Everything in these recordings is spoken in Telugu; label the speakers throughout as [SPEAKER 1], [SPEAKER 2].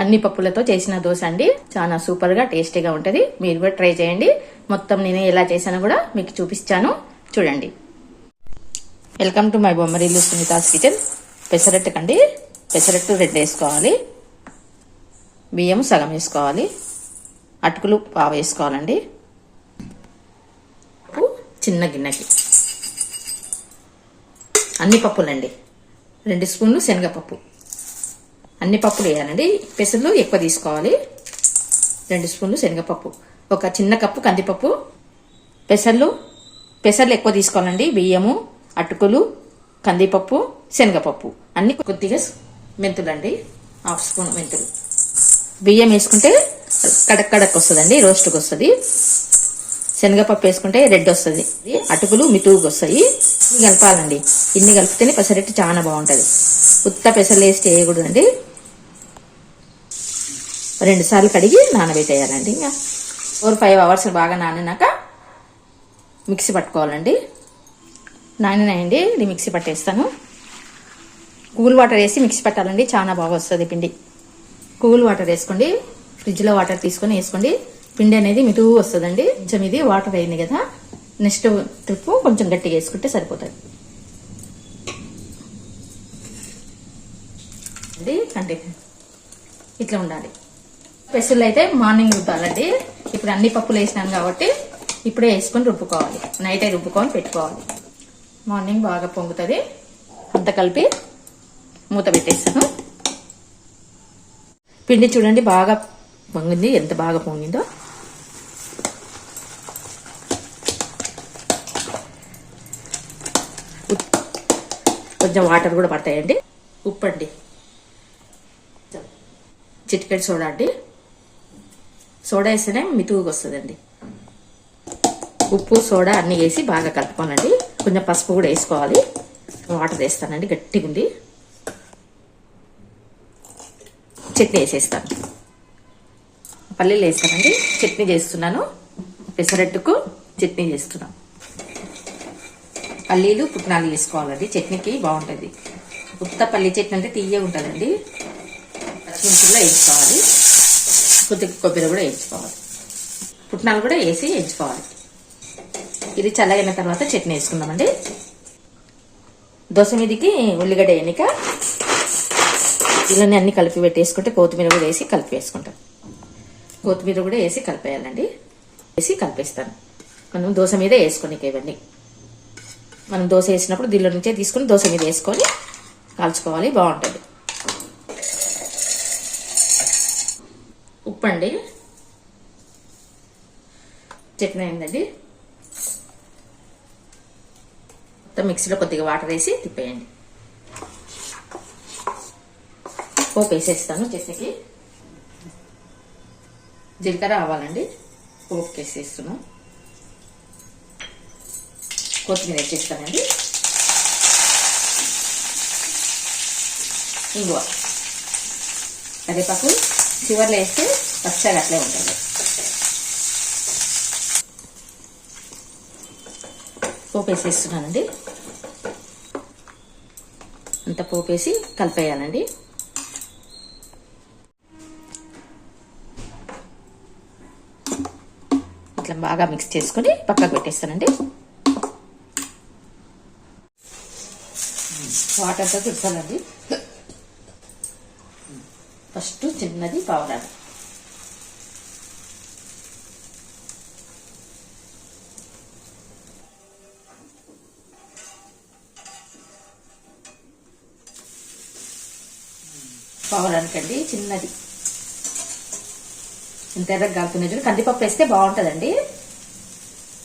[SPEAKER 1] అన్ని పప్పులతో చేసిన దోశ అండి. చాలా సూపర్ గా టేస్టీగా ఉంటది. మీరు కూడా ట్రై చేయండి. మొత్తం నేను ఎలా చేశానో కూడా మీకు చూపిస్తాను, చూడండి. Welcome to my Bommarillu Sunita's kitchen. Pesarattu కండి. పెసరట్టు 2 వేసుకోవాలి. బియ్యం సగం వేసుకోవాలి. అటుకులు పావు వేసుకోవాలండి. చిన్న గిన్నెకి అన్ని పప్పులండి. 2 స్పూన్లు శనగపప్పు. అన్ని పప్పులు వేయాలండి. పెసర్లు ఎక్కువ తీసుకోవాలి. 2 స్పూన్లు శనగపప్పు, ఒక చిన్న కప్పు కందిపప్పు. పెసర్లు ఎక్కువ తీసుకోవాలండి. బియ్యము, అటుకులు, కందిపప్పు, శనగపప్పు అన్ని. కొద్దిగా మెంతులండి, 1/2 స్పూన్ మెంతులు. బియ్యం వేసుకుంటే కడక్ వస్తుందండి, రోస్ట్కి వస్తుంది. శనగపప్పు వేసుకుంటే రెడ్ వస్తుంది. అటుకులు మితువుగా వస్తాయి. ఇన్ని కలపాలండి. ఇన్ని కలిపితేనే పెసరట్టు చాలా బాగుంటుంది. ఉత్త పెసర్లు వేసి చేయకూడదండి. 2 సార్లు కడిగి నానబెట్టేయాలండి. ఇంకా 4-5 అవర్స్ బాగా నానినాక మిక్సీ పట్టుకోవాలండి. నానినాయండి, ఇది మిక్సీ పట్టేస్తాను. కూల్ వాటర్ వేసి మిక్సీ పట్టాలండి, చాలా బాగా వస్తుంది పిండి. కూల్ వాటర్ వేసుకోండి. ఫ్రిడ్జ్లో వాటర్ తీసుకొని వేసుకోండి. పిండి అనేది మితువు వస్తుందండి. కొంచెం ఇది వాటర్ అయింది కదా, నెక్స్ట్ ట్రిప్ కొంచెం గట్టిగా వేసుకుంటే సరిపోతుంది. ఇది అంటే ఇట్లా ఉండాలి. పెసర్లు అయితే మార్నింగ్ రుబ్బాలండి. ఇప్పుడు అన్ని పప్పులు వేసినాను కాబట్టి ఇప్పుడే వేసుకొని రుబ్బుకోవాలి. నైటే రుబ్బుకొని పెట్టుకోవాలి. మార్నింగ్ బాగా పొంగుతుంది. అంత కలిపి మూత పెట్టేస్తాను. పిండి చూడండి బాగా పొంగింది, ఎంత బాగా పొంగిందో. కొంచెం వాటర్ కూడా పడతాయండి. ఉప్పు అండి, చిటికెడు సోడా అండి. సోడా వేస్తేనే మితువుగా వస్తుందండి. ఉప్పు సోడా అన్ని వేసి బాగా కలుపుకోనండి. కొంచెం పసుపు కూడా వేసుకోవాలి. వాటర్ వేస్తానండి, గట్టిగా ఉంది. చట్నీ వేసేస్తాను. పల్లీలు వేస్తానండి. చట్నీ చేస్తున్నాను. పెసరట్టుకు చట్నీ చేస్తున్నాను. పల్లీలు పుట్నాలు వేసుకోవాలండి, చట్నీకి బాగుంటుంది. ఉత్త పల్లీ చట్నీ అంటే తీయగా ఉంటుందండి. పచ్చిమిర్చిలో వేసుకోవాలి. కొద్దిగా కొబ్బరి కూడా వేయించుకోవాలి. పుట్నాలు కూడా వేసి వేయించుకోవాలి. ఇది చల్లగైన తర్వాత చట్నీ వేసుకుందామండి. దోశ మీదకి ఉల్లిగడ్డ ఎన్నిక ఇలానే అన్ని కలిపి పెట్టేసుకుంటే కొత్తిమీర కూడా వేసి కలిపి వేసుకుంటాం. కొత్తిమీర కూడా వేసి కలిపేయాలండి. వేసి కలిపేస్తాను. మనం దోశ మీద వేసుకొని ఇవన్నీ మనం దోశ వేసినప్పుడు దీనిలో నుంచే తీసుకుని దోశ మీద వేసుకొని కాల్చుకోవాలి, బాగుంటుంది. ఉప్పు అండి. చట్నీ అయిందండి. మొత్తం మిక్సీలో కొద్దిగా వాటర్ వేసి తిప్పేయండి. పోపు వేసేస్తాను. చట్నీకి జీలకర్ర ఆవాలండి. పోపుకి వేసేస్తున్నాం. కొత్తిమీర వేసేస్తానండి. ఇంగువ, కరివేపాకు చివర్లో వేస్తే పచ్చగా అట్లే ఉంటుంది. పోపు వేసేస్తున్నానండి. అంత పోపు వేసి కలిపేయాలండి. ఇట్లా బాగా మిక్స్ చేసుకొని పక్కకు పెట్టేస్తానండి. వాటర్తో తిప్పాలండి. ఫస్ట్ చిన్నది పావురాలు, పావురానికండి చిన్నది. ఇంత ఎర్రగా కాలుతున్నది. కందిపప్పు వేస్తే బాగుంటుందండి.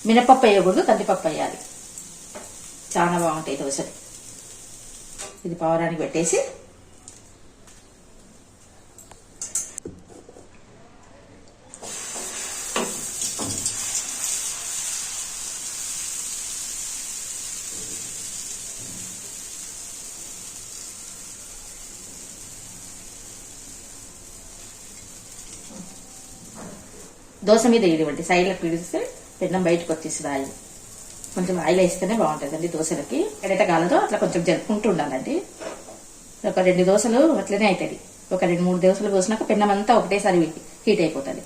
[SPEAKER 1] మినపప్పు వేయకూడదు, కందిపప్పు వేయాలి. చాలా బాగుంటాయి దోశలు. ఇది పావురానికి పెట్టేసి దోశ మీద ఇవ్వండి. సైడ్లకు పిడిస్తే పెన్నం బయటకు వచ్చేసింది ఆయిల్. కొంచెం ఆయిల్ వేస్తేనే బాగుంటుందండి దోశలకి. ఎడట కాలదో అట్లా కొంచెం జరుపుకుంటూ ఉండాలండి. ఒక 2 దోశలు అట్లనే అవుతుంది. ఒక 2-3 దోశలు పోసినాక పెన్నం అంతా ఒకటేసారి హీట్ అయిపోతుంది.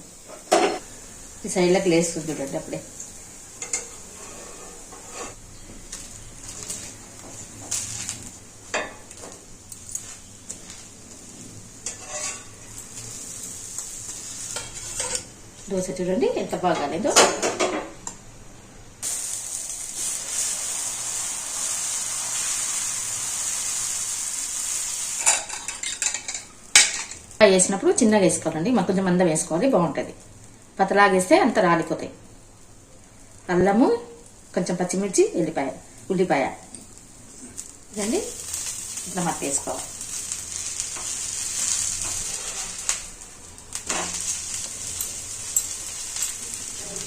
[SPEAKER 1] ఈ సైడ్లోకి లేస్తుంది చూడండి అప్పుడే. దోశ చూడండి ఎంత బాగా లేదో. వేసినప్పుడు చిన్నగా వేసుకోవాలండి, మాకు కొంచెం మందం వేసుకోవాలి, బాగుంటుంది. పతలాగేస్తే అంత రాలిపోతాయి. అల్లము, కొంచెం పచ్చిమిర్చి, ఉల్లిపాయ ఇదండి ఇట్లా మట్టి వేసుకోవాలి.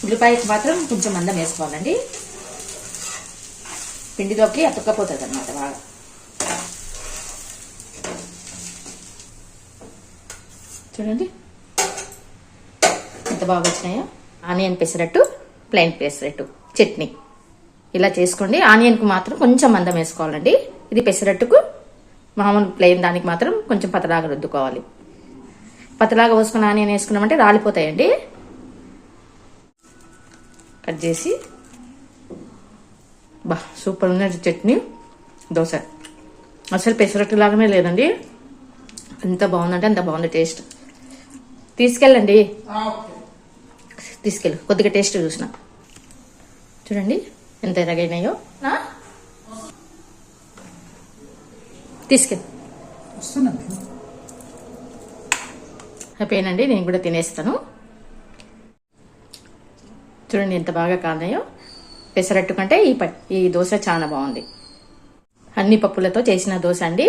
[SPEAKER 1] ఉల్లిపాయకి మాత్రం కొంచెం మందం వేసుకోవాలండి, పిండిలోకి అతుక్కపోతుంది అన్నమాట బాగా. చూడండి ఎంత బాగా వచ్చినాయో. ఆనియన్ పెసరట్టు, ప్లెయిన్ పెసరట్టు చట్నీ ఇలా చేసుకోండి. ఆనియన్కు మాత్రం కొంచెం మందం వేసుకోవాలండి. ఇది పెసరట్టుకు మామూలు ప్లెయిన్ దానికి మాత్రం కొంచెం పతలాగా రుద్దుకోవాలి. పతలాగా పోసుకుని ఆనియన్ వేసుకున్నామంటే రాలిపోతాయండి. కట్ చేసి సూపర్ ఉంది చట్నీ. దోశ అసలు పెసరట్టు లాగానే లేదండి, ఎంత బాగుందంటే అంత బాగుంది టేస్ట్. తీసుకెళ్ళండి, తీసుకెళ్ళు. కొద్దిగా టేస్ట్ చూసిన చూడండి ఎంత ఎరగైనాయో. తీసుకెళ్ళి అయిపోయినండి, నేను కూడా తినేస్తాను. చూడండి ఎంత బాగా కాన్నాయో. పెసరట్టు కంటే ఈ దోశ చాలా బాగుంది. అన్ని పప్పులతో చేసిన దోశ అండి.